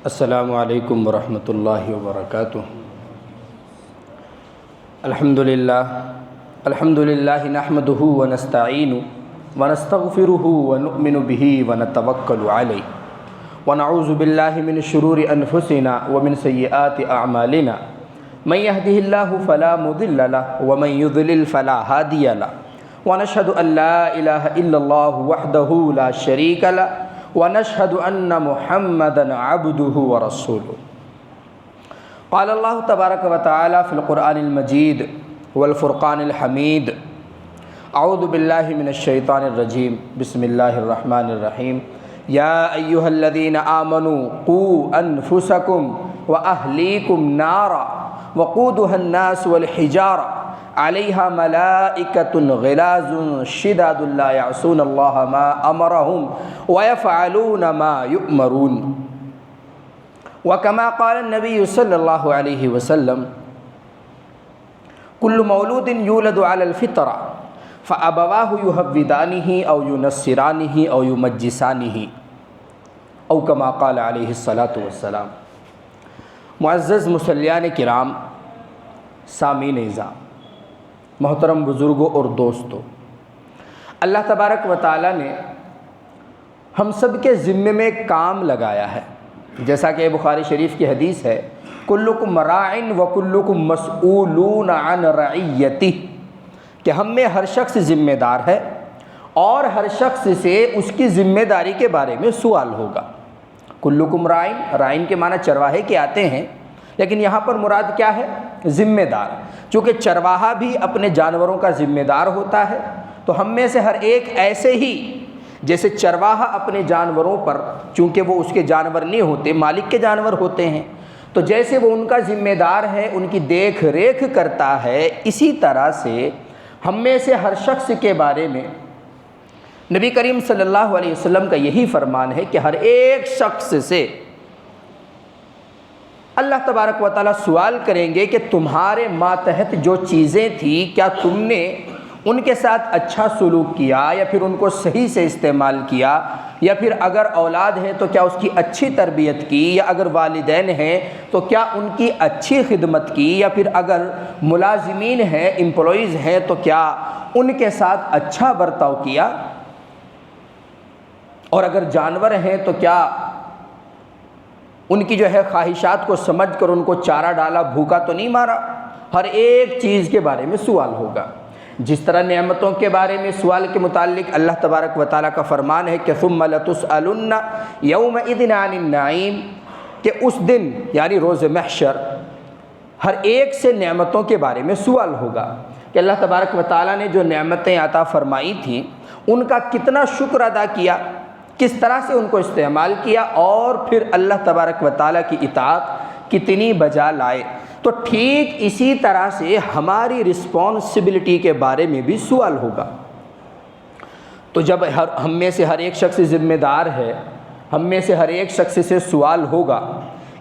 السلام علیکم ورحمۃ اللہ وبرکاتہ۔ الحمدللہ نحمده ونستعینه ونستغفره ونؤمن به ونتوکل علیہ ونعوذ باللہ من شرور انفسنا ومن سیئات اعمالنا من يهده الله فلا مضل له ومن يضلل فلا هادی له ونشهد ان لا الہ الا اللہ وحدہ لا شریک له ونشهد ان محمدا عبده ورسوله۔ قال اللہ تبارک وتعالی فی القرآن المجید والفرقان الحمید۔ اعوذ باللہ من الشیطان الرجیم، بسم اللہ الرحمن الرحیم۔ یا ایہا الذین آمنوا قوا انفسکم واہلیکم نارا وقودها الناس والحجارہ علیہا ملائکۃ غلاظ شداد لا یعصون اللہ ما امرہم ویفعلون ما یؤمرون۔ وکما قال النبی صلی اللہ علیہ وسلم کل مولود یولد علی الفطرہ فابواہ یہودانہ او ینصرانہ او یمجسانہ او کما قال علیہ الصلاۃ والسلام۔ معزز مصلیان کرام، سامعین اعزام، محترم بزرگوں اور دوستوں، اللہ تبارک و تعالیٰ نے ہم سب کے ذمے میں کام لگایا ہے، جیسا کہ بخاری شریف کی حدیث ہے، کلکم راع وکلکم مسئولون عن رعیتہ، کہ ہم میں ہر شخص ذمہ دار ہے اور ہر شخص سے اس کی ذمہ داری کے بارے میں سوال ہوگا۔ کلکم راع، راعین کے معنی چرواہے کے آتے ہیں، لیکن یہاں پر مراد کیا ہے؟ ذمہ دار۔ چونکہ چرواہا بھی اپنے جانوروں کا ذمہ دار ہوتا ہے، تو ہم میں سے ہر ایک ایسے ہی جیسے چرواہا اپنے جانوروں پر، چونکہ وہ اس کے جانور نہیں ہوتے، مالک کے جانور ہوتے ہیں، تو جیسے وہ ان کا ذمہ دار ہے، ان کی دیکھ ریکھ کرتا ہے، اسی طرح سے ہم میں سے ہر شخص کے بارے میں نبی کریم صلی اللہ علیہ وسلم کا یہی فرمان ہے کہ ہر ایک شخص سے اللہ تبارک و تعالیٰ سوال کریں گے کہ تمہارے ماتحت جو چیزیں تھیں، کیا تم نے ان کے ساتھ اچھا سلوک کیا یا پھر ان کو صحیح سے استعمال کیا، یا پھر اگر اولاد ہے تو کیا اس کی اچھی تربیت کی، یا اگر والدین ہیں تو کیا ان کی اچھی خدمت کی، یا پھر اگر ملازمین ہیں، امپلائیز ہیں تو کیا ان کے ساتھ اچھا برتاؤ کیا، اور اگر جانور ہیں تو کیا ان کی جو ہے خواہشات کو سمجھ کر ان کو چارہ ڈالا، بھوکا تو نہیں مارا۔ ہر ایک چیز کے بارے میں سوال ہوگا۔ جس طرح نعمتوں کے بارے میں سوال کے متعلق اللہ تبارک و تعالیٰ کا فرمان ہے کہ ثم لتسألن یومئذ عن النعیم، کہ اس دن یعنی روز محشر ہر ایک سے نعمتوں کے بارے میں سوال ہوگا کہ اللہ تبارک و تعالیٰ نے جو نعمتیں عطا فرمائی تھیں ان کا کتنا شکر ادا کیا، کس طرح سے ان کو استعمال کیا، اور پھر اللہ تبارک و تعالیٰ کی اطاعت کتنی بجا لائے۔ تو ٹھیک اسی طرح سے ہماری رسپانسبلٹی کے بارے میں بھی سوال ہوگا۔ تو جب ہم میں سے ہر ایک شخص ذمہ دار ہے، ہم میں سے ہر ایک شخص سے سوال ہوگا،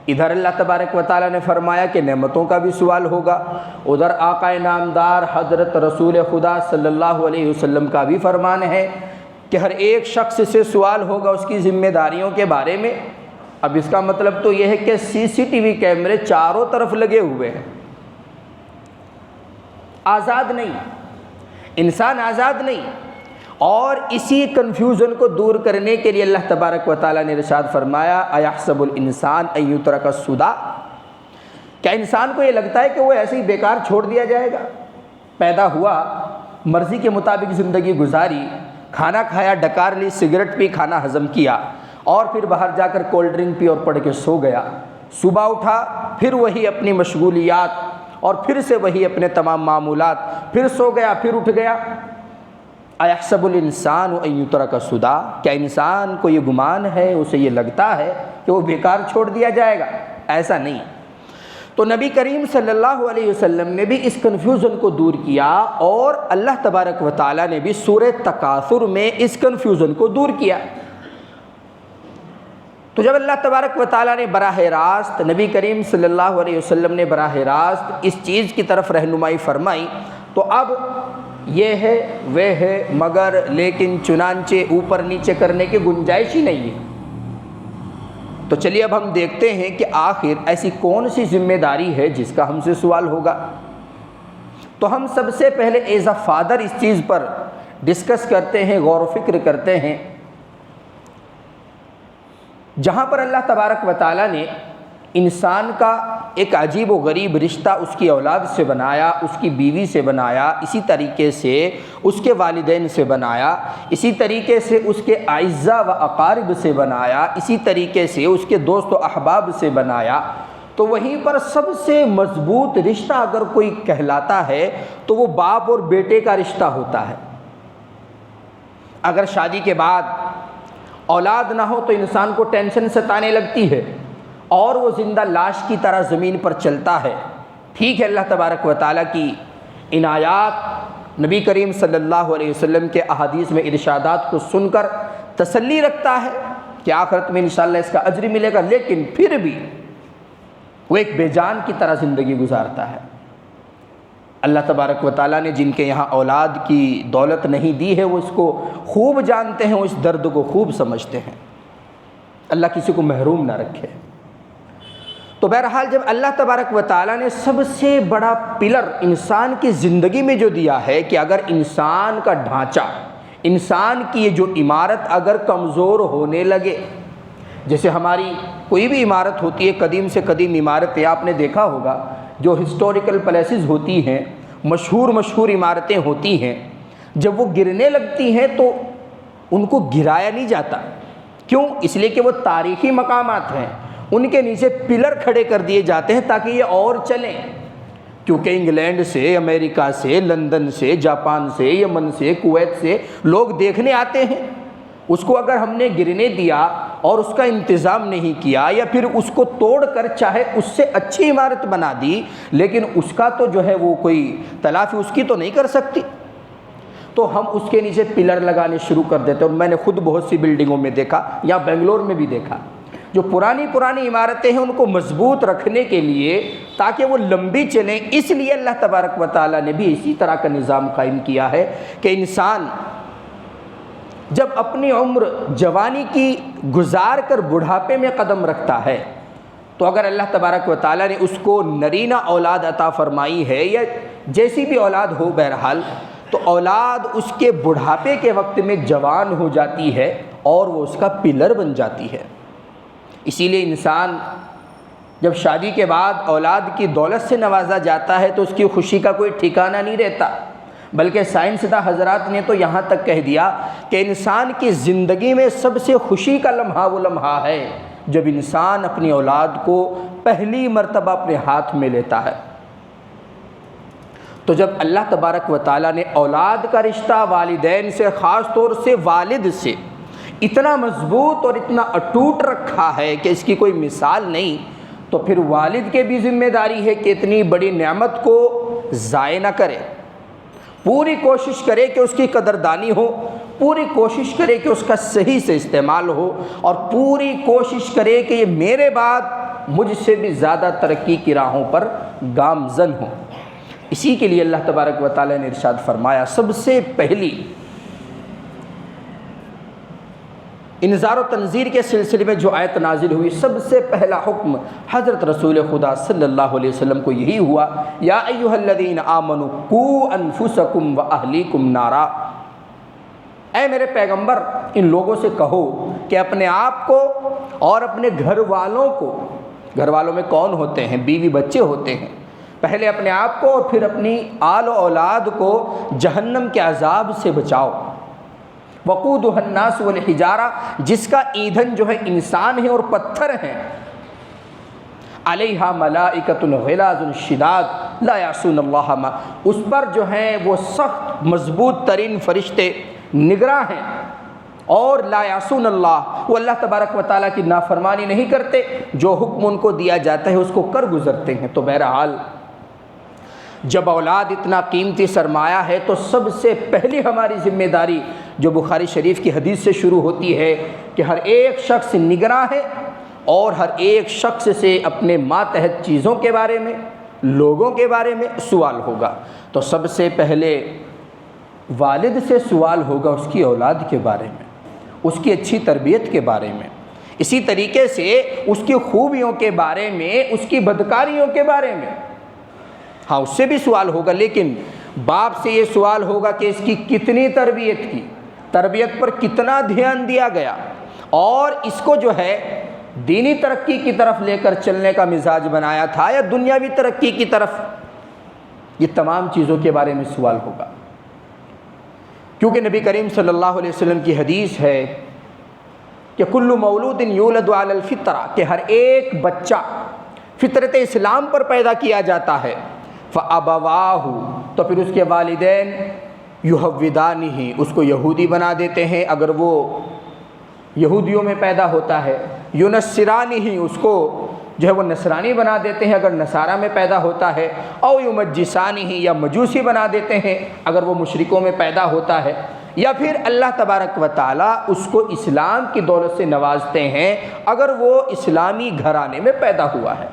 ادھر اللہ تبارک و تعالیٰ نے فرمایا کہ نعمتوں کا بھی سوال ہوگا، ادھر آقا نامدار حضرت رسول خدا صلی اللہ علیہ وسلم کا بھی فرمان ہے کہ ہر ایک شخص سے سوال ہوگا اس کی ذمہ داریوں کے بارے میں۔ اب اس کا مطلب تو یہ ہے کہ CCTV کیمرے چاروں طرف لگے ہوئے ہیں، آزاد نہیں، انسان آزاد نہیں۔ اور اسی کنفیوژن کو دور کرنے کے لیے اللہ تبارک و تعالیٰ نے ارشاد فرمایا ایحسب الانسان ان یترک سدی، کیا انسان کو یہ لگتا ہے کہ وہ ایسے ہی بیکار چھوڑ دیا جائے گا؟ پیدا ہوا، مرضی کے مطابق زندگی گزاری، کھانا کھایا، ڈکار لی، سگریٹ پی، کھانا ہضم کیا، اور پھر باہر جا کر کولڈ ڈرنک پی اور پڑھ کے سو گیا، صبح اٹھا پھر وہی اپنی مشغولیات اور پھر سے وہی اپنے تمام معمولات، پھر سو گیا، پھر اٹھ گیا۔ ایحسب الانسان ان یترک سدی، کیا انسان کو یہ گمان ہے، اسے یہ لگتا ہے کہ وہ بیکار چھوڑ دیا جائے گا؟ ایسا نہیں۔ تو نبی کریم صلی اللہ علیہ وسلم نے بھی اس کنفیوژن کو دور کیا، اور اللہ تبارک و تعالیٰ نے بھی سورہ تکاثر میں اس کنفیوژن کو دور کیا۔ تو جب اللہ تبارک و تعالیٰ نے براہ راست نبی کریم صلی اللہ علیہ وسلم نے براہ راست اس چیز کی طرف رہنمائی فرمائی، تو اب یہ ہے وہ ہے مگر لیکن چنانچہ اوپر نیچے کرنے کی گنجائش ہی نہیں ہے۔ تو چلیے اب ہم دیکھتے ہیں کہ آخر ایسی کون سی ذمہ داری ہے جس کا ہم سے سوال ہوگا۔ تو ہم سب سے پہلے ایز اے فادر اس چیز پر ڈسکس کرتے ہیں، غور و فکر کرتے ہیں۔ جہاں پر اللہ تبارک و تعالیٰ نے انسان کا ایک عجیب و غریب رشتہ اس کی اولاد سے بنایا، اس کی بیوی سے بنایا، اسی طریقے سے اس کے والدین سے بنایا، اسی طریقے سے اس کے اعزاء و اقارب سے بنایا، اسی طریقے سے اس کے دوست و احباب سے بنایا، تو وہیں پر سب سے مضبوط رشتہ اگر کوئی کہلاتا ہے تو وہ باپ اور بیٹے کا رشتہ ہوتا ہے۔ اگر شادی کے بعد اولاد نہ ہو تو انسان کو ٹینشن ستانے لگتی ہے اور وہ زندہ لاش کی طرح زمین پر چلتا ہے۔ ٹھیک ہے، اللہ تبارک و تعالیٰ کی عنایات نبی کریم صلی اللہ علیہ وسلم کے احادیث میں ارشادات کو سن کر تسلی رکھتا ہے کہ آخرت میں انشاءاللہ اس کا اجر ملے گا، لیکن پھر بھی وہ ایک بے جان کی طرح زندگی گزارتا ہے۔ اللہ تبارک و تعالیٰ نے جن کے یہاں اولاد کی دولت نہیں دی ہے وہ اس کو خوب جانتے ہیں، وہ اس درد کو خوب سمجھتے ہیں۔ اللہ کسی کو محروم نہ رکھے۔ تو بہرحال جب اللہ تبارک و تعالیٰ نے سب سے بڑا پلر انسان کی زندگی میں جو دیا ہے کہ اگر انسان کا ڈھانچہ، انسان کی یہ جو عمارت اگر کمزور ہونے لگے، جیسے ہماری کوئی بھی عمارت ہوتی ہے، قدیم سے قدیم عمارتیں آپ نے دیکھا ہوگا، جو ہسٹوریکل پلیسز ہوتی ہیں، مشہور عمارتیں ہوتی ہیں، جب وہ گرنے لگتی ہیں تو ان کو گرایا نہیں جاتا۔ کیوں؟ اس لیے کہ وہ تاریخی مقامات ہیں، ان کے نیچے پلر کھڑے کر دیے جاتے ہیں تاکہ یہ اور چلیں، کیونکہ انگلینڈ سے، امریکہ سے، لندن سے، جاپان سے، یمن سے، کویت سے لوگ دیکھنے آتے ہیں۔ اس کو اگر ہم نے گرنے دیا اور اس کا انتظام نہیں کیا یا پھر اس کو توڑ کر چاہے اس سے اچھی عمارت بنا دی، لیکن اس کا تو جو ہے وہ کوئی تلافی اس کی تو نہیں کر سکتی، تو ہم اس کے نیچے پلر لگانے شروع کر دیتے ہیں۔ اور میں نے خود بہت سی بلڈنگوں میں دیکھا، یا بنگلور میں بھی دیکھا، جو پرانی عمارتیں ہیں ان کو مضبوط رکھنے کے لیے تاکہ وہ لمبی چلیں، اس لیے اللہ تبارک و تعالیٰ نے بھی اسی طرح کا نظام قائم کیا ہے کہ انسان جب اپنی عمر جوانی کی گزار کر بڑھاپے میں قدم رکھتا ہے تو اگر اللہ تبارک و تعالیٰ نے اس کو نرینہ اولاد عطا فرمائی ہے یا جیسی بھی اولاد ہو، بہرحال تو اولاد اس کے بڑھاپے کے وقت میں جوان ہو جاتی ہے اور وہ اس کا پلر بن جاتی ہے۔ اسی لیے انسان جب شادی کے بعد اولاد کی دولت سے نوازا جاتا ہے تو اس کی خوشی کا کوئی ٹھکانہ نہیں رہتا، بلکہ سائنسداں حضرات نے تو یہاں تک کہہ دیا کہ انسان کی زندگی میں سب سے خوشی کا لمحہ وہ لمحہ ہے جب انسان اپنی اولاد کو پہلی مرتبہ اپنے ہاتھ میں لیتا ہے۔ تو جب اللہ تبارک و تعالیٰ نے اولاد کا رشتہ والدین سے، خاص طور سے والد سے اتنا مضبوط اور اتنا اٹوٹ رکھا ہے کہ اس کی کوئی مثال نہیں، تو پھر والد کے بھی ذمہ داری ہے کہ اتنی بڑی نعمت کو ضائع نہ کرے، پوری کوشش کرے کہ اس کی قدردانی ہو، پوری کوشش کرے کہ اس کا صحیح سے استعمال ہو، اور پوری کوشش کرے کہ یہ میرے بعد مجھ سے بھی زیادہ ترقی کی راہوں پر گامزن ہو۔ اسی کے لیے اللہ تبارک و تعالیٰ نے ارشاد فرمایا، سب سے پہلی انذار و تنذیر کے سلسلے میں جو آیت نازل ہوئی، سب سے پہلا حکم حضرت رسول خدا صلی اللہ علیہ وسلم کو یہی ہوا، یا ایھا الذین آمنوا قوا انفسکم واہلیکم نارا، اے میرے پیغمبر ان لوگوں سے کہو کہ اپنے آپ کو اور اپنے گھر والوں کو، گھر والوں میں کون ہوتے ہیں؟ بیوی بچے ہوتے ہیں، پہلے اپنے آپ کو اور پھر اپنی آل و اولاد کو جہنم کے عذاب سے بچاؤ۔ وقودها الناس والحجارہ، جس کا ایندھن جو ہے انسان ہے اور پتھر ہیں، علیہا ملائکۃ غلاظ شداد لا یعصون اللہ ما، اس پر جو ہیں وہ سخت مضبوط ترین فرشتے نگراں ہیں، اور لا یعصون اللہ، وہ اللہ تبارک و تعالیٰ کی نافرمانی نہیں کرتے، جو حکم ان کو دیا جاتا ہے اس کو کر گزرتے ہیں۔ تو بہرحال جب اولاد اتنا قیمتی سرمایہ ہے تو سب سے پہلی ہماری ذمہ داری جو بخاری شریف کی حدیث سے شروع ہوتی ہے کہ ہر ایک شخص نگراں ہے اور ہر ایک شخص سے اپنے ماتحت چیزوں کے بارے میں، لوگوں کے بارے میں سوال ہوگا۔ تو سب سے پہلے والد سے سوال ہوگا اس کی اولاد کے بارے میں، اس کی اچھی تربیت کے بارے میں، اسی طریقے سے اس کی خوبیوں کے بارے میں، اس کی بدکاریوں کے بارے میں، ہاں اس سے بھی سوال ہوگا۔ لیکن باپ سے یہ سوال ہوگا کہ اس کی کتنی تربیت کی، تربیت پر کتنا دھیان دیا گیا، اور اس کو جو ہے دینی ترقی کی طرف لے کر چلنے کا مزاج بنایا تھا یا دنیاوی ترقی کی طرف، یہ تمام چیزوں کے بارے میں سوال ہوگا۔ کیونکہ نبی کریم صلی اللہ علیہ وسلم کی حدیث ہے کہ کل مولود یولد علی الفطرہ، کہ ہر ایک بچہ فطرت اسلام پر پیدا کیا جاتا ہے، فابواہ، تو پھر اس کے والدین یحودانہ، اس کو یہودی بنا دیتے ہیں اگر وہ یہودیوں میں پیدا ہوتا ہے، ینصرانہ، اس کو جو ہے وہ نصرانی بنا دیتے ہیں اگر نصارہ میں پیدا ہوتا ہے، او یمجسانہ، یا مجوسی بنا دیتے ہیں اگر وہ مشرکوں میں پیدا ہوتا ہے، یا پھر اللہ تبارک و تعالیٰ اس کو اسلام کی دولت سے نوازتے ہیں اگر وہ اسلامی گھرانے میں پیدا ہوا ہے۔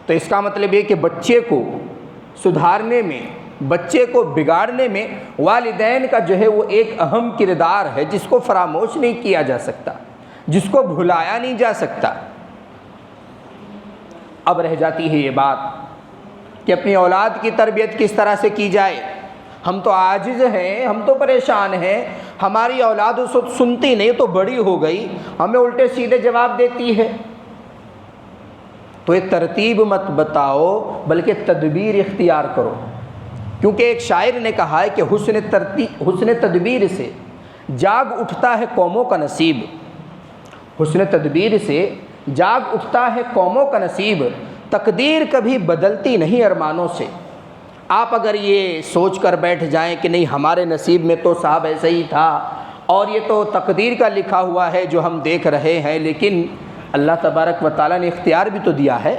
تو اس کا مطلب یہ کہ بچے کو سدھارنے میں، بچے کو بگاڑنے میں والدین کا جو ہے وہ ایک اہم کردار ہے جس کو فراموش نہیں کیا جا سکتا، جس کو بھلایا نہیں جا سکتا۔ اب رہ جاتی ہے یہ بات کہ اپنی اولاد کی تربیت کس طرح سے کی جائے۔ ہم تو عاجز ہیں، ہم تو پریشان ہیں، ہماری اولاد اس وقت سنتی نہیں، تو بڑی ہو گئی ہمیں الٹے سیدھے جواب دیتی ہے۔ تو یہ ترتیب مت بتاؤ بلکہ تدبیر اختیار کرو، کیونکہ ایک شاعر نے کہا ہے کہ حسن تدبیر سے جاگ اٹھتا ہے قوموں کا نصیب، حسن تدبیر سے جاگ اٹھتا ہے قوموں کا نصیب، تقدیر کبھی بدلتی نہیں ارمانوں سے۔ آپ اگر یہ سوچ کر بیٹھ جائیں کہ نہیں ہمارے نصیب میں تو صاحب ایسا ہی تھا اور یہ تو تقدیر کا لکھا ہوا ہے جو ہم دیکھ رہے ہیں، لیکن اللہ تبارک و تعالیٰ نے اختیار بھی تو دیا ہے،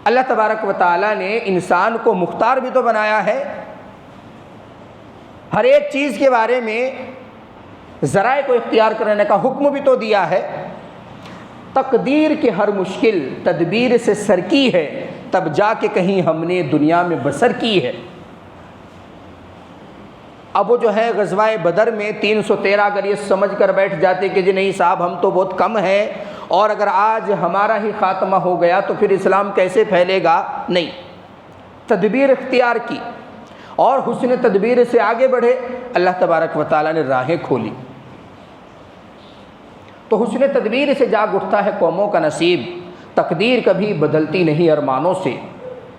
اللہ تبارک و تعالیٰ نے انسان کو مختار بھی تو بنایا ہے، ہر ایک چیز کے بارے میں ذرائع کو اختیار کرنے کا حکم بھی تو دیا ہے۔ تقدیر کی ہر مشکل تدبیر سے سر کی ہے، تب جا کے کہیں ہم نے دنیا میں بسر کی ہے۔ اب وہ جو ہے غزوہ بدر میں 313 اگر یہ سمجھ کر بیٹھ جاتے کہ جی نہیں صاحب ہم تو بہت کم ہیں اور اگر آج ہمارا ہی خاتمہ ہو گیا تو پھر اسلام کیسے پھیلے گا، نہیں، تدبیر اختیار کی اور حسن تدبیر سے آگے بڑھے، اللہ تبارک و تعالیٰ نے راہیں کھولی۔ تو حسن تدبیر سے جاگ اٹھتا ہے قوموں کا نصیب، تقدیر کبھی بدلتی نہیں ارمانوں سے،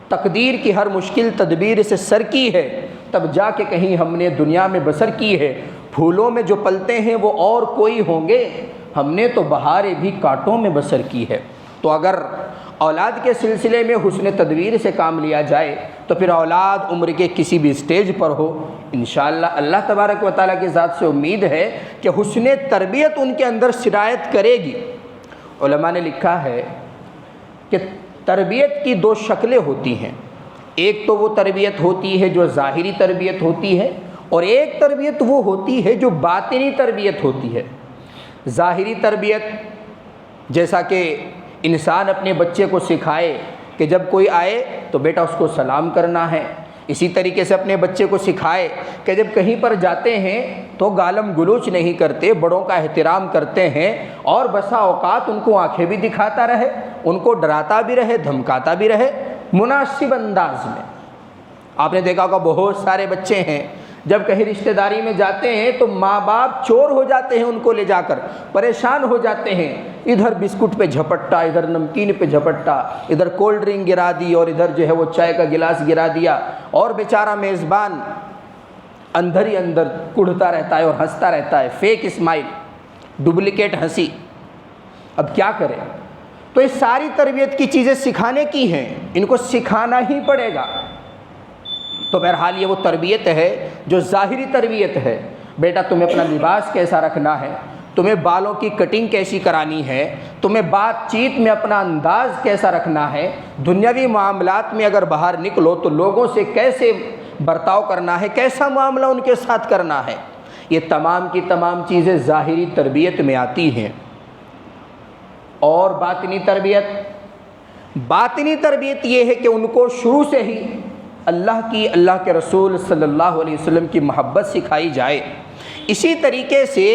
تقدیر کی ہر مشکل تدبیر سے سر کی ہے، تب جا کے کہیں ہم نے دنیا میں بسر کی ہے۔ پھولوں میں جو پلتے ہیں وہ اور کوئی ہوں گے، ہم نے تو بہاریں بھی کانٹوں میں بسر کی ہے۔ تو اگر اولاد کے سلسلے میں حسن تدبیر سے کام لیا جائے تو پھر اولاد عمر کے کسی بھی سٹیج پر ہو، انشاءاللہ اللہ تبارک و تعالیٰ کی ذات سے امید ہے کہ حسن تربیت ان کے اندر سرایت کرے گی۔ علماء نے لکھا ہے کہ تربیت کی دو شکلیں ہوتی ہیں، ایک تو وہ تربیت ہوتی ہے جو ظاہری تربیت ہوتی ہے، اور ایک تربیت وہ ہوتی ہے جو باطنی تربیت ہوتی ہے۔ ظاہری تربیت جیسا کہ انسان اپنے بچے کو سکھائے کہ جب کوئی آئے تو بیٹا اس کو سلام کرنا ہے، اسی طریقے سے اپنے بچے کو سکھائے کہ جب کہیں پر جاتے ہیں تو گالم گلوچ نہیں کرتے، بڑوں کا احترام کرتے ہیں، اور بسا اوقات ان کو آنکھیں بھی دکھاتا رہے، ان کو ڈراتا بھی رہے، دھمکاتا بھی رہے مناسب انداز میں۔ آپ نے دیکھا ہوگا بہت سارے بچے ہیں جب کہیں رشتہ داری میں جاتے ہیں تو ماں باپ چور ہو جاتے ہیں، ان کو لے جا کر پریشان ہو جاتے ہیں، ادھر بسکٹ پہ جھپٹا، ادھر نمکین پہ جھپٹا، ادھر کولڈ ڈرنک گرا دی اور ادھر جو ہے وہ چائے کا گلاس گرا دیا، اور بیچارہ میزبان اندر ہی اندر کڑھتا رہتا ہے اور ہنستا رہتا ہے، فیک اسمائل، ڈپلیکیٹ ہنسی۔ اب کیا کرے؟ تو یہ ساری تربیت کی چیزیں سکھانے کی ہیں، ان کو سکھانا ہی پڑے گا۔ تو بہرحال یہ وہ تربیت ہے جو ظاہری تربیت ہے، بیٹا تمہیں اپنا لباس کیسا رکھنا ہے، تمہیں بالوں کی کٹنگ کیسی کرانی ہے، تمہیں بات چیت میں اپنا انداز کیسا رکھنا ہے، دنیاوی معاملات میں اگر باہر نکلو تو لوگوں سے کیسے برتاؤ کرنا ہے، کیسا معاملہ ان کے ساتھ کرنا ہے، یہ تمام کی تمام چیزیں ظاہری تربیت میں آتی ہیں۔ اور باطنی تربیت یہ ہے کہ ان کو شروع سے ہی اللہ کے رسول صلی اللہ علیہ وسلم کی محبت سکھائی جائے۔ اسی طریقے سے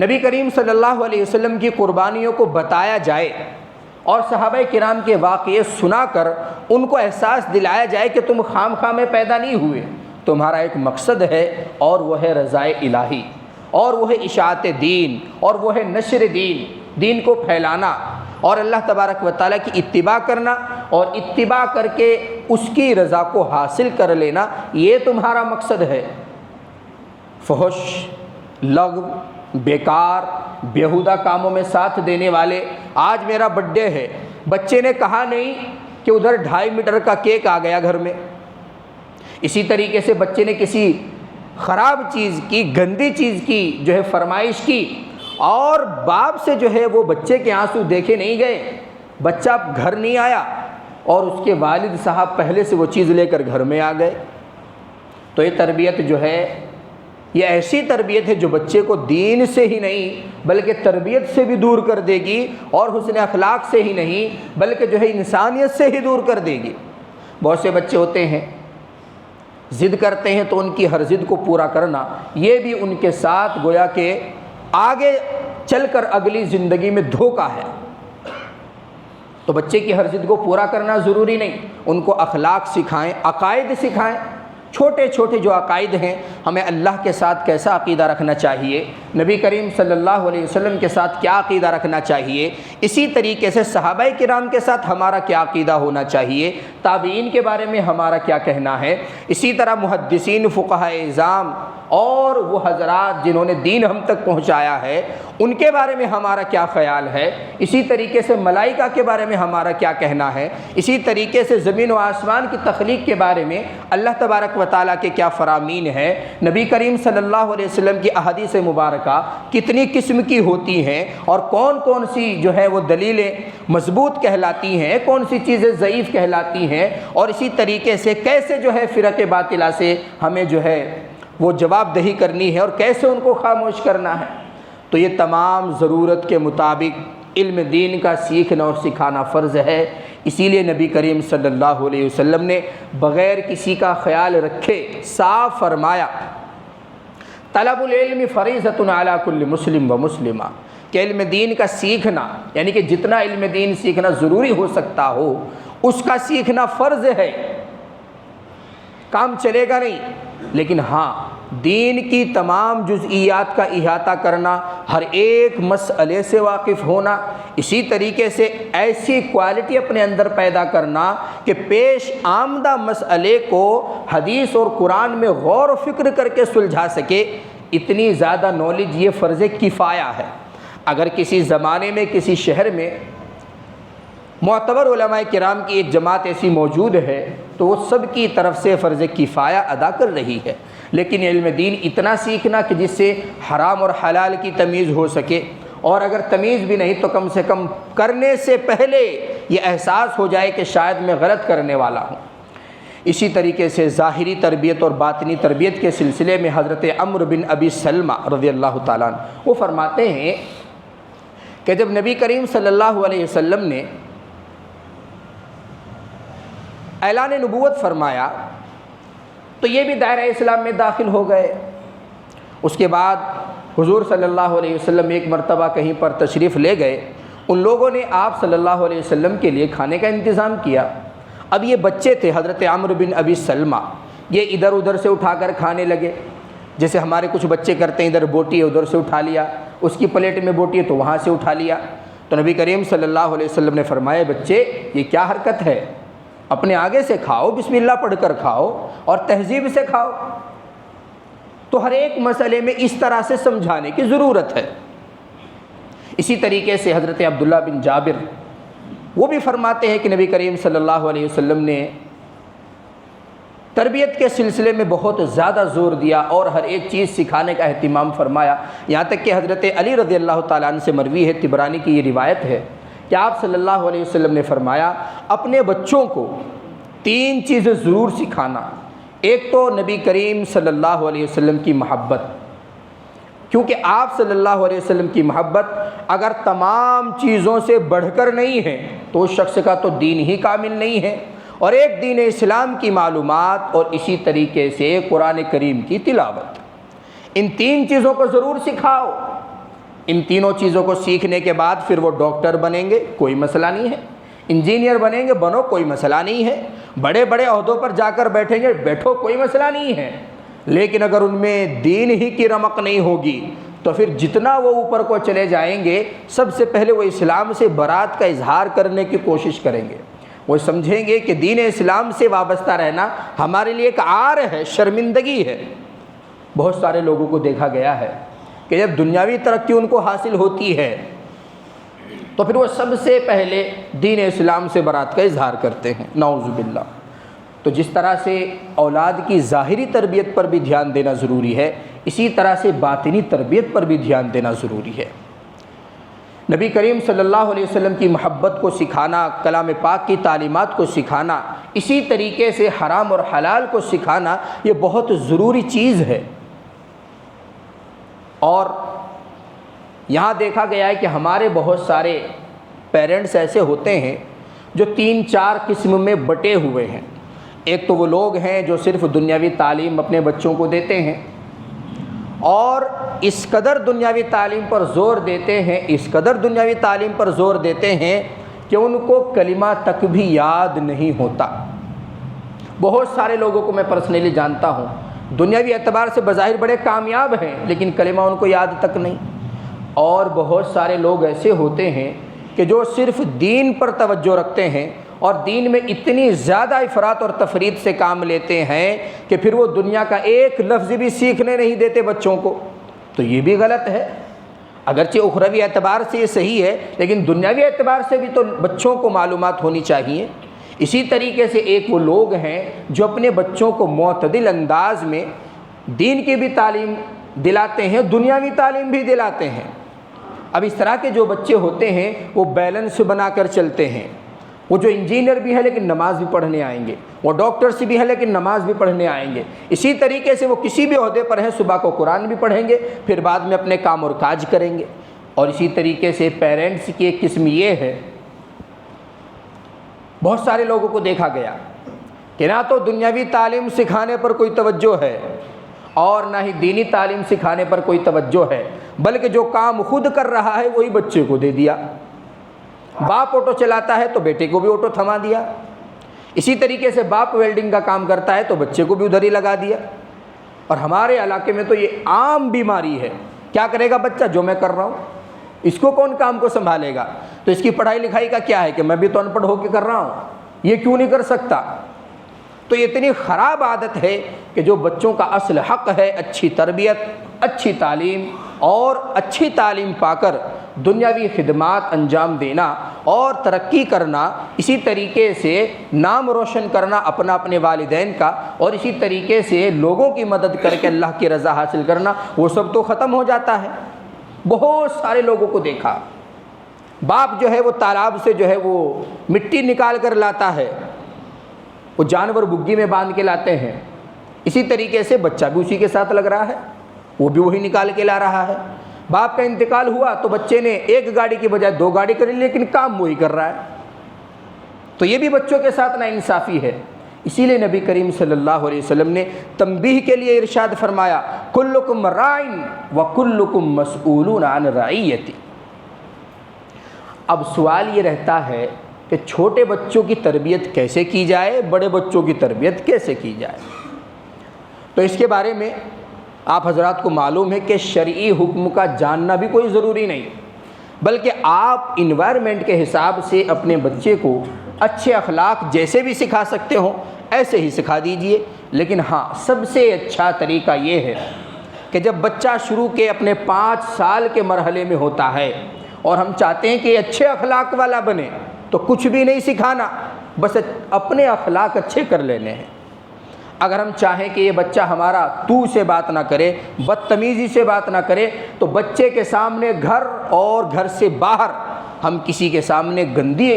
نبی کریم صلی اللہ علیہ وسلم کی قربانیوں کو بتایا جائے اور صحابہ کرام کے واقعے سنا کر ان کو احساس دلایا جائے کہ تم خام خواہ میں پیدا نہیں ہوئے، تمہارا ایک مقصد ہے اور وہ ہے رضائے الہی، اور وہ ہے اشاعت دین، اور وہ ہے نشر دین کو پھیلانا اور اللہ تبارک و تعالیٰ کی اتباع کرنا، اور اتباع کر کے اس کی رضا کو حاصل کر لینا، یہ تمہارا مقصد ہے۔ فحش، لغو، بیکار، بیہودہ کاموں میں ساتھ دینے والے، آج میرا برتھ ڈے ہے، بچے نے کہا نہیں کہ ادھر 2.5 میٹر کا کیک آ گیا گھر میں، اسی طریقے سے بچے نے کسی خراب چیز کی، گندی چیز کی جو ہے فرمائش کی، اور باپ سے جو ہے وہ بچے کے آنسو دیکھے نہیں گئے، بچہ گھر نہیں آیا اور اس کے والد صاحب پہلے سے وہ چیز لے کر گھر میں آ گئے، تو یہ تربیت جو ہے یہ ایسی تربیت ہے جو بچے کو دین سے ہی نہیں بلکہ تربیت سے بھی دور کر دے گی، اور حسن اخلاق سے ہی نہیں بلکہ جو ہے انسانیت سے ہی دور کر دے گی۔ بہت سے بچے ہوتے ہیں ضد کرتے ہیں تو ان کی ہر ضد کو پورا کرنا یہ بھی ان کے ساتھ گویا کہ آگے چل کر اگلی زندگی میں دھوکہ ہے۔ تو بچے کی ہر ضد کو پورا کرنا ضروری نہیں، ان کو اخلاق سکھائیں، عقائد سکھائیں، چھوٹے چھوٹے جو عقائد ہیں، ہمیں اللہ کے ساتھ کیسا عقیدہ رکھنا چاہیے، نبی کریم صلی اللہ علیہ وسلم کے ساتھ کیا عقیدہ رکھنا چاہیے، اسی طریقے سے صحابہ کرام کے ساتھ ہمارا کیا عقیدہ ہونا چاہیے، تابعین کے بارے میں ہمارا کیا کہنا ہے، اسی طرح محدثین، فقہاء اعظام اور وہ حضرات جنہوں نے دین ہم تک پہنچایا ہے ان کے بارے میں ہمارا کیا خیال ہے، اسی طریقے سے ملائکہ کے بارے میں ہمارا کیا کہنا ہے، اسی طریقے سے زمین و آسمان کی تخلیق کے بارے میں اللہ تبارک و تعالیٰ کے کیا فرامین ہے، نبی کریم صلی اللہ علیہ وسلم کی احادیث مبارکہ کتنی قسم کی ہوتی ہیں اور کون کون سی جو ہے وہ دلیلیں مضبوط کہلاتی ہیں، کون سی چیزیں ضعیف کہلاتی ہیں، اور اسی طریقے سے کیسے جو ہے فرق باطلہ سے ہمیں جو ہے وہ جواب دہی کرنی ہے اور کیسے ان کو خاموش کرنا ہے۔ تو یہ تمام ضرورت کے مطابق علم دین کا سیکھنا اور سکھانا فرض ہے۔ اسی لیے نبی کریم صلی اللہ علیہ وسلم نے بغیر کسی کا خیال رکھے صاف فرمایا، طلب العلم فریضۃ علی کل مسلم و مسلمہ، کہ علم دین کا سیکھنا یعنی کہ جتنا علم دین سیکھنا ضروری ہو سکتا ہو اس کا سیکھنا فرض ہے، کام چلے گا نہیں، لیکن ہاں دین کی تمام جزئیات کا احاطہ کرنا، ہر ایک مسئلے سے واقف ہونا، اسی طریقے سے ایسی کوالٹی اپنے اندر پیدا کرنا کہ پیش آمدہ مسئلے کو حدیث اور قرآن میں غور و فکر کر کے سلجھا سکے، اتنی زیادہ نالج یہ فرض کفایہ ہے۔ اگر کسی زمانے میں کسی شہر میں معتبر علماء کرام کی ایک جماعت ایسی موجود ہے تو وہ سب کی طرف سے فرض کفایہ ادا کر رہی ہے، لیکن علم دین اتنا سیکھنا کہ جس سے حرام اور حلال کی تمیز ہو سکے، اور اگر تمیز بھی نہیں تو کم سے کم کرنے سے پہلے یہ احساس ہو جائے کہ شاید میں غلط کرنے والا ہوں۔ اسی طریقے سے ظاہری تربیت اور باطنی تربیت کے سلسلے میں حضرت عمرو بن ابی سلمہ رضی اللہ تعالیٰ عنہ وہ فرماتے ہیں کہ جب نبی کریم صلی اللہ علیہ وسلم نے اعلان نبوت فرمایا تو یہ بھی دائرہ اسلام میں داخل ہو گئے۔ اس کے بعد حضور صلی اللہ علیہ وسلم ایک مرتبہ کہیں پر تشریف لے گئے، ان لوگوں نے آپ صلی اللہ علیہ وسلم کے لیے کھانے کا انتظام کیا۔ اب یہ بچے تھے حضرت عمرو بن ابی سلمہ، یہ ادھر ادھر سے اٹھا کر کھانے لگے، جیسے ہمارے کچھ بچے کرتے ہیں، ادھر بوٹی ہے ادھر سے اٹھا لیا، اس کی پلیٹ میں بوٹی ہے تو وہاں سے اٹھا لیا۔ تو نبی کریم صلی اللہ علیہ وسلم نے فرمایا، بچے یہ کیا حرکت ہے، اپنے آگے سے کھاؤ، بسم اللہ پڑھ کر کھاؤ اور تہذیب سے کھاؤ۔ تو ہر ایک مسئلے میں اس طرح سے سمجھانے کی ضرورت ہے۔ اسی طریقے سے حضرت عبداللہ بن جابر وہ بھی فرماتے ہیں کہ نبی کریم صلی اللہ علیہ وسلم نے تربیت کے سلسلے میں بہت زیادہ زور دیا اور ہر ایک چیز سکھانے کا اہتمام فرمایا، یہاں تک کہ حضرت علی رضی اللہ تعالیٰ عنہ سے مروی ہے، طبرانی کی یہ روایت ہے کہ آپ صلی اللہ علیہ وسلم نے فرمایا، اپنے بچوں کو 3 چیزیں ضرور سکھانا۔ ایک تو نبی کریم صلی اللہ علیہ وسلم کی محبت، کیونکہ آپ صلی اللہ علیہ وسلم کی محبت اگر تمام چیزوں سے بڑھ کر نہیں ہے تو اس شخص کا تو دین ہی کامل نہیں ہے۔ اور ایک دین اسلام کی معلومات اور اسی طریقے سے قرآن کریم کی تلاوت، ان تین چیزوں کو ضرور سکھاؤ۔ ان تینوں چیزوں کو سیکھنے کے بعد پھر وہ ڈاکٹر بنیں گے، کوئی مسئلہ نہیں ہے، انجینئر بنیں گے، بنو، کوئی مسئلہ نہیں ہے، بڑے بڑے عہدوں پر جا کر بیٹھیں گے، بیٹھو، کوئی مسئلہ نہیں ہے۔ لیکن اگر ان میں دین ہی کی رمق نہیں ہوگی تو پھر جتنا وہ اوپر کو چلے جائیں گے، سب سے پہلے وہ اسلام سے برات کا اظہار کرنے کی کوشش کریں گے۔ وہ سمجھیں گے کہ دین اسلام سے وابستہ رہنا ہمارے لیے ایک عار ہے، شرمندگی ہے۔ بہت سارے لوگوں کو دیکھا گیا ہے کہ جب دنیاوی ترقی ان کو حاصل ہوتی ہے تو پھر وہ سب سے پہلے دین اسلام سے برات کا اظہار کرتے ہیں، نعوذ باللہ۔ تو جس طرح سے اولاد کی ظاہری تربیت پر بھی دھیان دینا ضروری ہے، اسی طرح سے باطنی تربیت پر بھی دھیان دینا ضروری ہے۔ نبی کریم صلی اللہ علیہ وسلم کی محبت کو سکھانا، کلام پاک کی تعلیمات کو سکھانا، اسی طریقے سے حرام اور حلال کو سکھانا، یہ بہت ضروری چیز ہے۔ اور یہاں دیکھا گیا ہے کہ ہمارے بہت سارے پیرنٹس ایسے ہوتے ہیں جو 3-4 قسم میں بٹے ہوئے ہیں۔ ایک تو وہ لوگ ہیں جو صرف دنیاوی تعلیم اپنے بچوں کو دیتے ہیں، اور اس قدر دنیاوی تعلیم پر زور دیتے ہیں، اس قدر دنیاوی تعلیم پر زور دیتے ہیں کہ ان کو کلمہ تک بھی یاد نہیں ہوتا۔ بہت سارے لوگوں کو میں پرسنلی جانتا ہوں، دنیاوی اعتبار سے بظاہر بڑے کامیاب ہیں لیکن کلمہ ان کو یاد تک نہیں۔ اور بہت سارے لوگ ایسے ہوتے ہیں کہ جو صرف دین پر توجہ رکھتے ہیں اور دین میں اتنی زیادہ افراط اور تفریط سے کام لیتے ہیں کہ پھر وہ دنیا کا ایک لفظ بھی سیکھنے نہیں دیتے بچوں کو۔ تو یہ بھی غلط ہے۔ اگرچہ اخروی اعتبار سے یہ صحیح ہے لیکن دنیاوی اعتبار سے بھی تو بچوں کو معلومات ہونی چاہیے۔ اسی طریقے سے ایک وہ لوگ ہیں جو اپنے بچوں کو معتدل انداز میں دین کی بھی تعلیم دلاتے ہیں، دنیاوی تعلیم بھی دلاتے ہیں۔ اب اس طرح کے جو بچے ہوتے ہیں وہ بیلنس بنا کر چلتے ہیں۔ وہ جو انجینئر بھی ہے لیکن نماز بھی پڑھنے آئیں گے، وہ ڈاکٹرس بھی ہے لیکن نماز بھی پڑھنے آئیں گے۔ اسی طریقے سے وہ کسی بھی عہدے پر ہیں، صبح کو قرآن بھی پڑھیں گے، پھر بعد میں اپنے کام اور کاج کریں گے۔ اور اسی طریقے سے پیرنٹس کی ایک قسم یہ ہے، بہت سارے لوگوں کو دیکھا گیا کہ نہ تو دنیاوی تعلیم سکھانے پر کوئی توجہ ہے اور نہ ہی دینی تعلیم سکھانے پر کوئی توجہ ہے، بلکہ جو کام خود کر رہا ہے وہی بچے کو دے دیا۔ باپ آٹو چلاتا ہے تو بیٹے کو بھی آٹو تھما دیا، اسی طریقے سے باپ ویلڈنگ کا کام کرتا ہے تو بچے کو بھی ادھر ہی لگا دیا۔ اور ہمارے علاقے میں تو یہ عام بیماری ہے۔ کیا کرے گا بچہ؟ جو میں کر رہا ہوں، اس کو کون کام کو سنبھالے گا؟ تو اس کی پڑھائی لکھائی کا کیا ہے کہ میں بھی تو ان پڑھ ہو کے کر رہا ہوں، یہ کیوں نہیں کر سکتا؟ تو یہ اتنی خراب عادت ہے کہ جو بچوں کا اصل حق ہے اچھی تربیت، اچھی تعلیم اور اچھی تعلیم پا کر دنیاوی خدمات انجام دینا اور ترقی کرنا، اسی طریقے سے نام روشن کرنا اپنا اپنے والدین کا، اور اسی طریقے سے لوگوں کی مدد کر کے اللہ کی رضا حاصل کرنا، وہ سب تو ختم ہو جاتا ہے۔ بہت سارے لوگوں کو دیکھا، باپ جو ہے وہ تالاب سے جو ہے وہ مٹی نکال کر لاتا ہے، وہ جانور بگھی میں باندھ کے لاتے ہیں، اسی طریقے سے بچہ بھی اسی کے ساتھ لگ رہا ہے، وہ بھی وہی نکال کے لا رہا ہے۔ باپ کا انتقال ہوا تو بچے نے ایک گاڑی کی بجائے 2 گاڑی کر لی لیکن کام وہی کر رہا ہے۔ تو یہ بھی بچوں کے ساتھ ناانصافی ہے۔ اسی لیے نبی کریم صلی اللہ علیہ وسلم نے تنبیہ کے لیے ارشاد فرمایا، کلکم راعٍ وکلکم مسئولون عن رعیتی۔ اب سوال یہ رہتا ہے کہ چھوٹے بچوں کی تربیت کیسے کی جائے، بڑے بچوں کی تربیت کیسے کی جائے؟ تو اس کے بارے میں آپ حضرات کو معلوم ہے کہ شرعی حکم کا جاننا بھی کوئی ضروری نہیں، بلکہ آپ انوائرمنٹ کے حساب سے اپنے بچے کو اچھے اخلاق جیسے بھی سکھا سکتے ہوں ایسے ہی سکھا دیجئے۔ لیکن ہاں، سب سے اچھا طریقہ یہ ہے کہ جب بچہ شروع کے اپنے 5 سال کے مرحلے میں ہوتا ہے اور ہم چاہتے ہیں کہ یہ اچھے اخلاق والا بنے، تو کچھ بھی نہیں سکھانا، بس اپنے اخلاق اچھے کر لینے ہیں۔ اگر ہم چاہیں کہ یہ بچہ ہمارا تو سے بات نہ کرے، بدتمیزی سے بات نہ کرے، تو بچے کے سامنے گھر اور گھر سے باہر ہم کسی کے سامنے گندی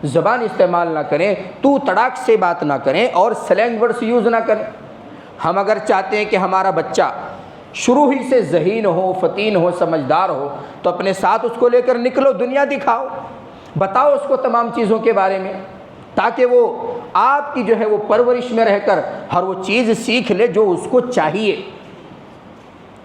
زبان استعمال نہ کریں، تو تڑاک سے بات نہ کریں اور سلینگ ورڈز یوز نہ کریں۔ ہم اگر چاہتے ہیں کہ ہمارا بچہ شروع ہی سے ذہین ہو، فطین ہو، سمجھدار ہو، تو اپنے ساتھ اس کو لے کر نکلو، دنیا دکھاؤ، بتاؤ اس کو تمام چیزوں کے بارے میں، تاکہ وہ آپ کی جو ہے وہ پرورش میں رہ کر ہر وہ چیز سیکھ لے جو اس کو چاہیے۔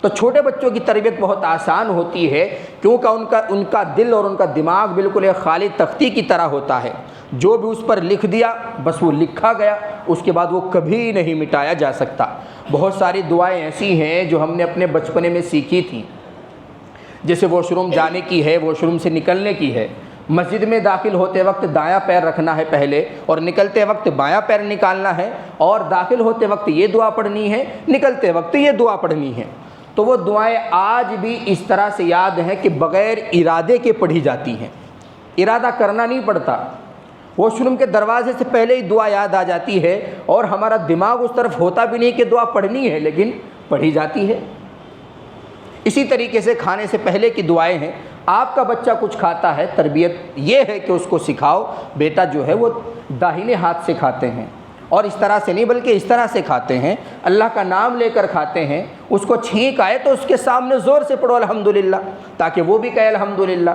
تو چھوٹے بچوں کی تربیت بہت آسان ہوتی ہے، کیونکہ ان کا دل اور ان کا دماغ بالکل ایک خالی تختی کی طرح ہوتا ہے، جو بھی اس پر لکھ دیا بس وہ لکھا گیا، اس کے بعد وہ کبھی نہیں مٹایا جا سکتا۔ بہت ساری دعائیں ایسی ہیں جو ہم نے اپنے بچپنے میں سیکھی تھیں، جیسے واش روم جانے کی ہے، واش روم سے نکلنے کی ہے، مسجد میں داخل ہوتے وقت دایاں پیر رکھنا ہے پہلے، اور نکلتے وقت بایاں پیر نکالنا ہے، اور داخل ہوتے وقت یہ دعا پڑھنی ہے، نکلتے وقت یہ دعا پڑھنی ہے۔ تو وہ دعائیں آج بھی اس طرح سے یاد ہیں کہ بغیر ارادے کے پڑھی جاتی ہیں، ارادہ کرنا نہیں پڑتا، واش روم کے دروازے سے پہلے ہی دعا یاد آ جاتی ہے، اور ہمارا دماغ اس طرف ہوتا بھی نہیں کہ دعا پڑھنی ہے، لیکن پڑھی جاتی ہے۔ اسی طریقے سے کھانے سے پہلے کی دعائیں ہیں۔ آپ کا بچہ کچھ کھاتا ہے، تربیت یہ ہے کہ اس کو سکھاؤ، بیٹا جو ہے وہ داہنے ہاتھ سے کھاتے ہیں، اور اس طرح سے نہیں بلکہ اس طرح سے کھاتے ہیں، اللہ کا نام لے کر کھاتے ہیں۔ اس کو چھینک آئے تو اس کے سامنے زور سے پڑھو الحمدللہ، تاکہ وہ بھی کہے الحمدللہ۔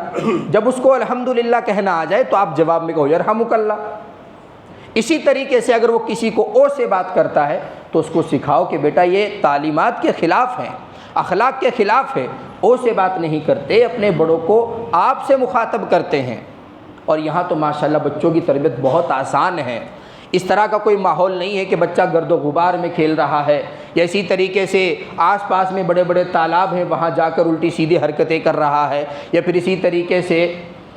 جب اس کو الحمدللہ کہنا آ جائے تو آپ جواب میں کہو یرحمک اللہ۔ اسی طریقے سے اگر وہ کسی کو او سے بات کرتا ہے تو اس کو سکھاؤ کہ بیٹا یہ تعلیمات کے خلاف ہیں، اخلاق کے خلاف ہے، او سے بات نہیں کرتے، اپنے بڑوں کو آپ سے مخاطب کرتے ہیں۔ اور یہاں تو ماشاءاللہ بچوں کی تربیت بہت آسان ہے، اس طرح کا کوئی ماحول نہیں ہے کہ بچہ گرد و غبار میں کھیل رہا ہے، یا اسی طریقے سے آس پاس میں بڑے بڑے تالاب ہیں وہاں جا کر الٹی سیدھی حرکتیں کر رہا ہے، یا پھر اسی طریقے سے،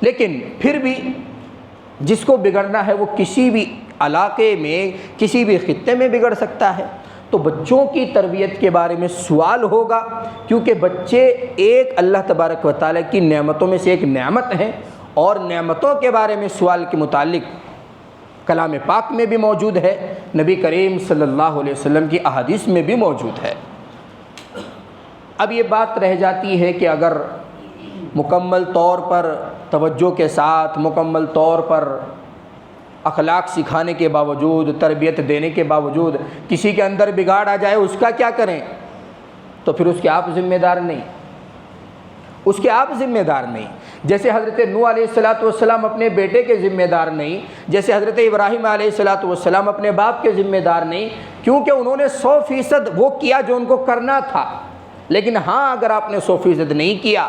لیکن پھر بھی جس کو بگڑنا ہے وہ کسی بھی علاقے میں، کسی بھی خطے میں بگڑ سکتا ہے۔ تو بچوں کی تربیت کے بارے میں سوال ہوگا، کیونکہ بچے ایک اللہ تبارک و تعالیٰ کی نعمتوں میں سے ایک نعمت ہیں، اور نعمتوں کے بارے میں سوال کے متعلق کلام پاک میں بھی موجود ہے، نبی کریم صلی اللہ علیہ وسلم کی احادیث میں بھی موجود ہے۔ اب یہ بات رہ جاتی ہے کہ اگر مکمل طور پر توجہ کے ساتھ، مکمل طور پر اخلاق سکھانے کے باوجود، تربیت دینے کے باوجود کسی کے اندر بگاڑ آ جائے، اس کا کیا کریں؟ تو پھر اس کے آپ ذمہ دار نہیں، اس کے آپ ذمہ دار نہیں۔ جیسے حضرت نوح علیہ السلام اپنے بیٹے کے ذمہ دار نہیں، جیسے حضرت ابراہیم علیہ السلام اپنے باپ کے ذمہ دار نہیں، کیونکہ انہوں نے 100% وہ کیا جو ان کو کرنا تھا۔ لیکن ہاں اگر آپ نے 100% نہیں کیا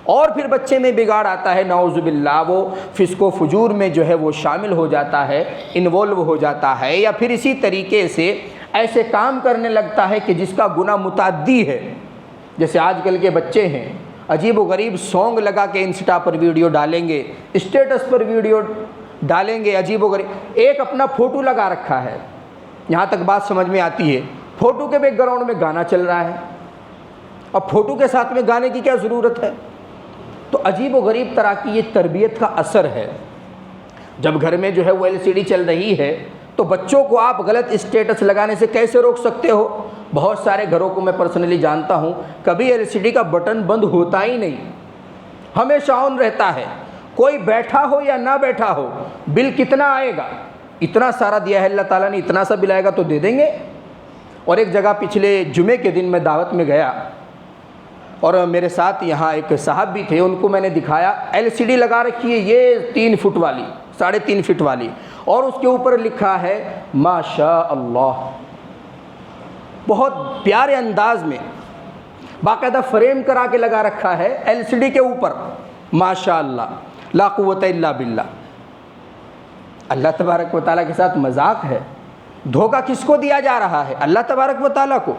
اور پھر بچے میں بگاڑ آتا ہے، نعوذ باللہ، وہ فسق و فجور میں جو ہے وہ شامل ہو جاتا ہے، انوالو ہو جاتا ہے، یا پھر اسی طریقے سے ایسے کام کرنے لگتا ہے کہ جس کا گناہ متعدی ہے۔ جیسے آج کل کے بچے ہیں، عجیب و غریب سونگ لگا کے انسٹا پر ویڈیو ڈالیں گے، اسٹیٹس پر ویڈیو ڈالیں گے، عجیب و غریب۔ ایک اپنا فوٹو لگا رکھا ہے، یہاں تک بات سمجھ میں آتی ہے، فوٹو کے بیک گراؤنڈ میں گانا چل رہا ہے، اب فوٹو کے ساتھ میں گانے کی کیا ضرورت ہے؟ تو عجیب و غریب طرح کی یہ تربیت کا اثر ہے۔ جب گھر میں جو ہے وہ LCD چل رہی ہے تو بچوں کو آپ غلط اسٹیٹس لگانے سے کیسے روک سکتے ہو؟ بہت سارے گھروں کو میں پرسنلی جانتا ہوں، کبھی LCD کا بٹن بند ہوتا ہی نہیں، ہمیشہ آن رہتا ہے، کوئی بیٹھا ہو یا نہ بیٹھا ہو۔ بل کتنا آئے گا؟ اتنا سارا دیا ہے اللہ تعالیٰ نے، اتنا سا بل آئے گا تو دے دیں گے۔ اور ایک جگہ پچھلے جمعے کے دن میں دعوت میں گیا، اور میرے ساتھ یہاں ایک صاحب بھی تھے، ان کو میں نے دکھایا LCD لگا رکھی ہے، یہ 3 فٹ والی، 3.5 فٹ والی، اور اس کے اوپر لکھا ہے ماشاء اللہ، بہت پیارے انداز میں باقاعدہ فریم کرا کے لگا رکھا ہے LCD کے اوپر، ماشاء اللہ لا قوت الا باللہ۔ اللہ تبارک و تعالیٰ کے ساتھ مذاق ہے، دھوکہ کس کو دیا جا رہا ہے؟ اللہ تبارک و تعالیٰ کو۔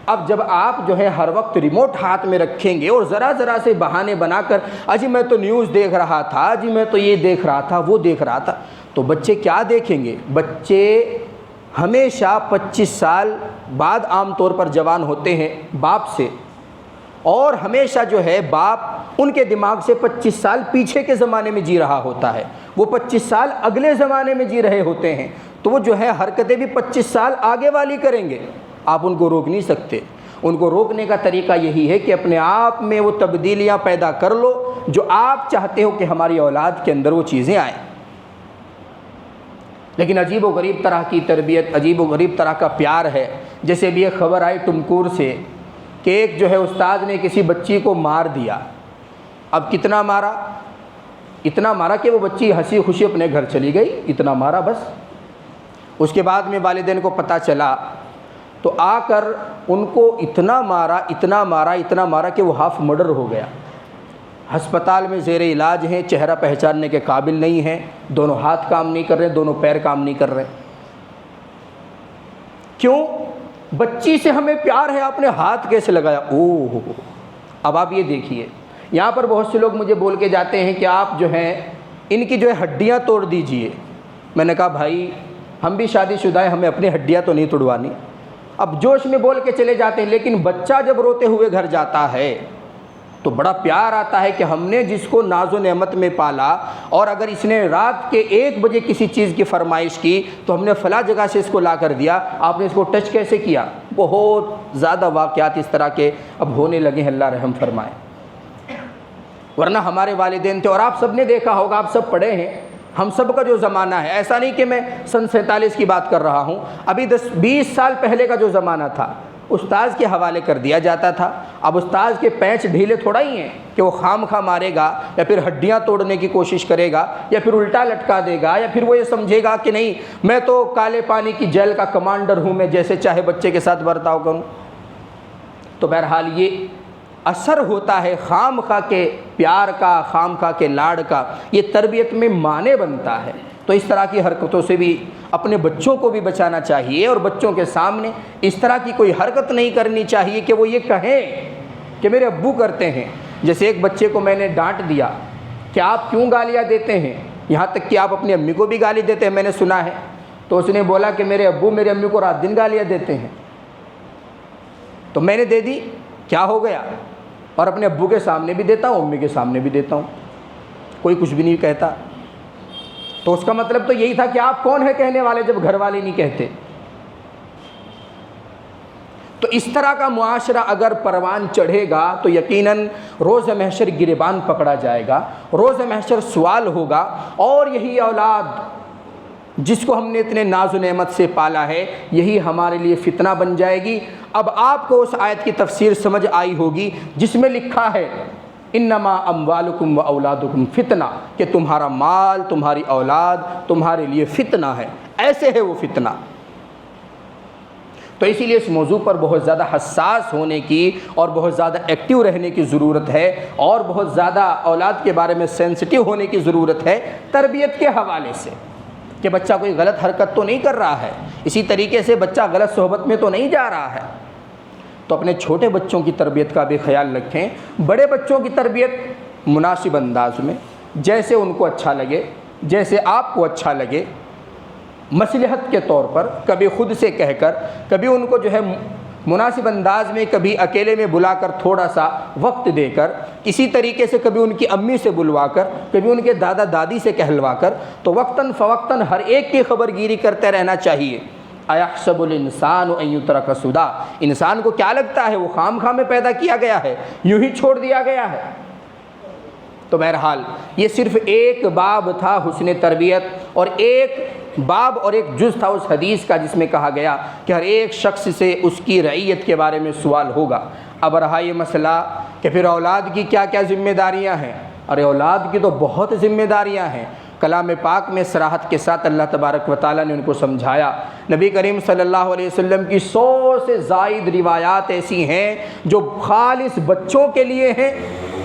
اب جب آپ جو ہے ہر وقت ریموٹ ہاتھ میں رکھیں گے اور ذرا ذرا سے بہانے بنا کر اجی میں تو نیوز دیکھ رہا تھا، اجی میں تو یہ دیکھ رہا تھا، وہ دیکھ رہا تھا، تو بچے کیا دیکھیں گے؟ بچے ہمیشہ 25 سال بعد عام طور پر جوان ہوتے ہیں باپ سے، اور ہمیشہ جو ہے باپ ان کے دماغ سے 25 سال پیچھے کے زمانے میں جی رہا ہوتا ہے، وہ 25 سال اگلے زمانے میں جی رہے ہوتے ہیں، تو وہ جو ہے حرکتیں بھی 25 سال آگے والی کریں گے۔ آپ ان کو روک نہیں سکتے۔ ان کو روکنے کا طریقہ یہی ہے کہ اپنے آپ میں وہ تبدیلیاں پیدا کر لو جو آپ چاہتے ہو کہ ہماری اولاد کے اندر وہ چیزیں آئیں۔ لیکن عجیب و غریب طرح کی تربیت، عجیب و غریب طرح کا پیار ہے۔ جیسے بھی ایک خبر آئی ٹمکور سے کہ ایک جو ہے استاد نے کسی بچی کو مار دیا. اب کتنا مارا؟ اتنا مارا کہ وہ بچی ہنسی خوشی اپنے گھر چلی گئی، اتنا مارا بس. اس کے بعد میں والدین کو پتہ چلا تو آ کر ان کو اتنا مارا کہ وہ ہاف مرڈر ہو گیا. ہسپتال میں زیر علاج ہیں، چہرہ پہچاننے کے قابل نہیں ہیں، دونوں ہاتھ کام نہیں کر رہے، دونوں پیر کام نہیں کر رہے. کیوں؟ بچی سے ہمیں پیار ہے، آپ نے ہاتھ کیسے لگایا؟ اوہ. اب آپ یہ دیکھیے، یہاں پر بہت سے لوگ مجھے بول کے جاتے ہیں کہ آپ جو ہیں ان کی جو ہے ہڈیاں توڑ دیجئے. میں نے کہا بھائی ہم بھی شادی شدہ ہیں، ہمیں اپنی ہڈیاں تو نہیں توڑوانی. اب جوش میں بول کے چلے جاتے ہیں، لیکن بچہ جب روتے ہوئے گھر جاتا ہے تو بڑا پیار آتا ہے کہ ہم نے جس کو ناز و نعمت میں پالا، اور اگر اس نے رات کے 1 بجے کسی چیز کی فرمائش کی تو ہم نے فلاں جگہ سے اس کو لا کر دیا، آپ نے اس کو ٹچ کیسے کیا. بہت زیادہ واقعات اس طرح کے اب ہونے لگے ہیں، اللہ رحم فرمائے. ورنہ ہمارے والدین تھے، اور آپ سب نے دیکھا ہوگا، آپ سب پڑھے ہیں، ہم سب کا جو زمانہ ہے، ایسا نہیں کہ میں سن 47 کی بات کر رہا ہوں، ابھی 10-20 سال پہلے کا جو زمانہ تھا، استاذ کے حوالے کر دیا جاتا تھا. اب استاذ کے پینچ ڈھیلے تھوڑا ہی ہیں کہ وہ خام خواہ مارے گا یا پھر ہڈیاں توڑنے کی کوشش کرے گا یا پھر الٹا لٹکا دے گا یا پھر وہ یہ سمجھے گا کہ نہیں میں تو کالے پانی کی جیل کا کمانڈر ہوں، میں جیسے چاہے بچے کے ساتھ برتاؤ کروں. تو بہرحال یہ اثر ہوتا ہے خام خواہ کے پیار کا، خام خواہ کے لاڑ کا، یہ تربیت میں مانع بنتا ہے. تو اس طرح کی حرکتوں سے بھی اپنے بچوں کو بھی بچانا چاہیے، اور بچوں کے سامنے اس طرح کی کوئی حرکت نہیں کرنی چاہیے کہ وہ یہ کہیں کہ میرے ابو کرتے ہیں. جیسے ایک بچے کو میں نے ڈانٹ دیا کہ آپ کیوں گالیاں دیتے ہیں، یہاں تک کہ آپ اپنی امی کو بھی گالی دیتے ہیں، میں نے سنا ہے. تو اس نے بولا کہ میرے ابو میری امی کو رات دن گالیاں دیتے ہیں. تو میں نے دے دی، کیا ہو گیا؟ اور اپنے ابو کے سامنے بھی دیتا ہوں، امی کے سامنے بھی دیتا ہوں، کوئی کچھ بھی نہیں کہتا. تو اس کا مطلب تو یہی تھا کہ آپ کون ہے کہنے والے جب گھر والے نہیں کہتے. تو اس طرح کا معاشرہ اگر پروان چڑھے گا تو یقیناً روز محشر گریبان پکڑا جائے گا، روز محشر سوال ہوگا، اور یہی اولاد جس کو ہم نے اتنے ناز و نعمت سے پالا ہے یہی ہمارے لیے فتنہ بن جائے گی. اب آپ کو اس آیت کی تفسیر سمجھ آئی ہوگی جس میں لکھا ہے انما اموالکم و اولادکم فتنہ، کہ تمہارا مال، تمہاری اولاد تمہارے لیے فتنہ ہے. ایسے ہے وہ فتنہ. تو اسی لیے اس موضوع پر بہت زیادہ حساس ہونے کی اور بہت زیادہ ایکٹیو رہنے کی ضرورت ہے، اور بہت زیادہ اولاد کے بارے میں سینسٹیو ہونے کی ضرورت ہے تربیت کے حوالے سے، کہ بچہ کوئی غلط حرکت تو نہیں کر رہا ہے، اسی طریقے سے بچہ غلط صحبت میں تو نہیں جا رہا ہے. تو اپنے چھوٹے بچوں کی تربیت کا بھی خیال رکھیں. بڑے بچوں کی تربیت مناسب انداز میں، جیسے ان کو اچھا لگے، جیسے آپ کو اچھا لگے، مصلحت کے طور پر، کبھی خود سے کہہ کر، کبھی ان کو جو ہے مناسب انداز میں، کبھی اکیلے میں بلا کر تھوڑا سا وقت دے کر، اسی طریقے سے کبھی ان کی امی سے بلوا کر، کبھی ان کے دادا دادی سے کہلوا کر، تو وقتاً فوقتاً ہر ایک کی خبر گیری کرتے رہنا چاہیے. اَيَحْسَبُ الْإِنسَانُ أَن يُتْرَكَ سُدًى، انسان کو کیا لگتا ہے وہ خام خواہ میں پیدا کیا گیا ہے، یوں ہی چھوڑ دیا گیا ہے. تو بہرحال یہ صرف ایک باب تھا حسن تربیت، اور ایک باب اور ایک جز تھا اس حدیث کا جس میں کہا گیا کہ ہر ایک شخص سے اس کی رعیت کے بارے میں سوال ہوگا. اب رہا یہ مسئلہ کہ پھر اولاد کی کیا کیا ذمہ داریاں ہیں. ارے اولاد کی تو بہت ذمہ داریاں ہیں. کلام پاک میں صراحت کے ساتھ اللہ تبارک و تعالیٰ نے ان کو سمجھایا. نبی کریم صلی اللہ علیہ وسلم کی 100 سے زائد روایات ایسی ہیں جو خالص بچوں کے لیے ہیں،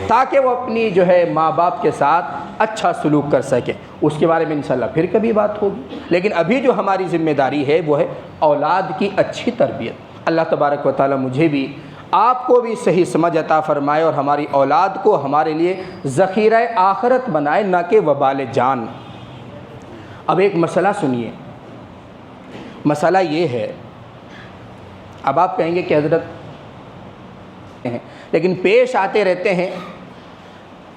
تاکہ وہ اپنی جو ہے ماں باپ کے ساتھ اچھا سلوک کر سکیں. اس کے بارے میں انشاءاللہ پھر کبھی بات ہوگی. لیکن ابھی جو ہماری ذمہ داری ہے وہ ہے اولاد کی اچھی تربیت. اللہ تبارک و تعالیٰ مجھے بھی آپ کو بھی صحیح سمجھ عطا فرمائے، اور ہماری اولاد کو ہمارے لیے ذخیرہ آخرت بنائے، نہ کہ وبال جان. اب ایک مسئلہ سنیے. مسئلہ یہ ہے، اب آپ کہیں گے کہ حضرت، لیکن پیش آتے رہتے ہیں،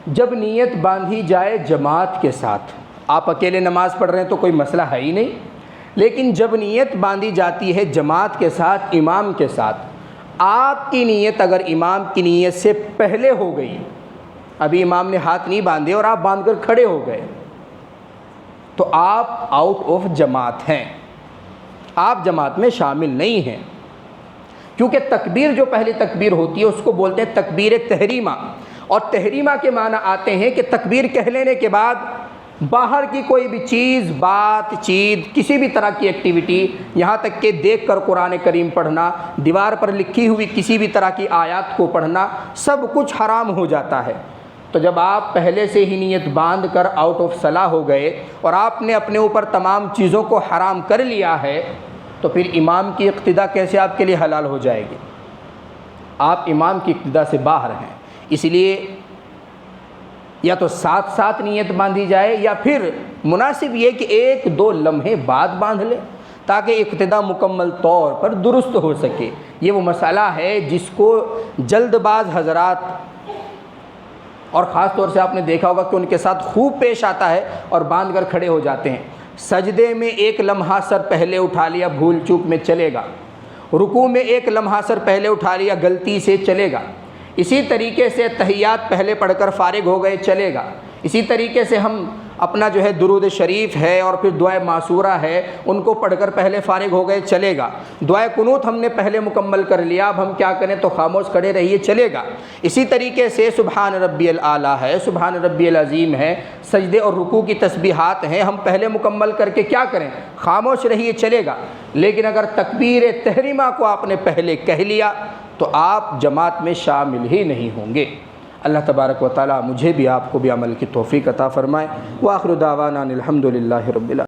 جب نیت باندھی جائے جماعت کے ساتھ، آپ اکیلے نماز پڑھ رہے ہیں تو کوئی مسئلہ ہے ہی نہیں، لیکن جب نیت باندھی جاتی ہے جماعت کے ساتھ، امام کے ساتھ، آپ کی نیت اگر امام کی نیت سے پہلے ہو گئی، ابھی امام نے ہاتھ نہیں باندھے اور آپ باندھ کر کھڑے ہو گئے، تو آپ آؤٹ آف جماعت ہیں، آپ جماعت میں شامل نہیں ہیں. کیونکہ تکبیر جو پہلی تکبیر ہوتی ہے اس کو بولتے ہیں تکبیر تحریمہ، اور تحریمہ کے معنی آتے ہیں کہ تکبیر کہہ لینے کے بعد باہر کی کوئی بھی چیز، بات چیت، کسی بھی طرح کی ایکٹیویٹی، یہاں تک کہ دیکھ کر قرآن کریم پڑھنا، دیوار پر لکھی ہوئی کسی بھی طرح کی آیات کو پڑھنا، سب کچھ حرام ہو جاتا ہے۔ تو جب آپ پہلے سے ہی نیت باندھ کر آؤٹ آف صلاح ہو گئے اور آپ نے اپنے اوپر تمام چیزوں کو حرام کر لیا ہے، تو پھر امام کی اقتداء کیسے آپ کے لیے حلال ہو جائے گی؟ آپ امام کی اقتداء سے باہر ہیں۔ اس لیے یا تو ساتھ ساتھ نیت باندھی جائے، یا پھر مناسب یہ کہ 1-2 لمحے بعد باندھ لیں تاکہ اقتداء مکمل طور پر درست ہو سکے۔ یہ وہ مسئلہ ہے جس کو جلد باز حضرات، اور خاص طور سے آپ نے دیکھا ہوگا کہ ان کے ساتھ خوب پیش آتا ہے، اور باندھ کر کھڑے ہو جاتے ہیں۔ سجدے میں 1 لمحہ سر پہلے اٹھا لیا، بھول چوک میں چلے گا۔ رکوع میں 1 لمحہ سر پہلے اٹھا لیا، غلطی سے چلے گا۔ اسی طریقے سے تحیات پہلے پڑھ کر فارغ ہو گئے، چلے گا۔ اسی طریقے سے ہم اپنا جو ہے درود شریف ہے اور پھر دعائے معصورہ ہے، ان کو پڑھ کر پہلے فارغ ہو گئے، چلے گا۔ دعائے قنوت ہم نے پہلے مکمل کر لیا، اب ہم کیا کریں؟ تو خاموش کھڑے رہیے، چلے گا۔ اسی طریقے سے سبحان ربی الاعلیٰ ہے، سبحان ربی العظیم ہے، سجدے اور رکوع کی تسبیحات ہیں، ہم پہلے مکمل کر کے کیا کریں؟ خاموش رہیے، چلے گا۔ لیکن اگر تکبیر تحریمہ کو آپ نے پہلے کہہ لیا تو آپ جماعت میں شامل ہی نہیں ہوں گے۔ اللہ تبارک و تعالی مجھے بھی آپ کو بھی عمل کی توفیق عطا فرمائے۔ وآخر دعوانا الحمد للہ رب العالمین۔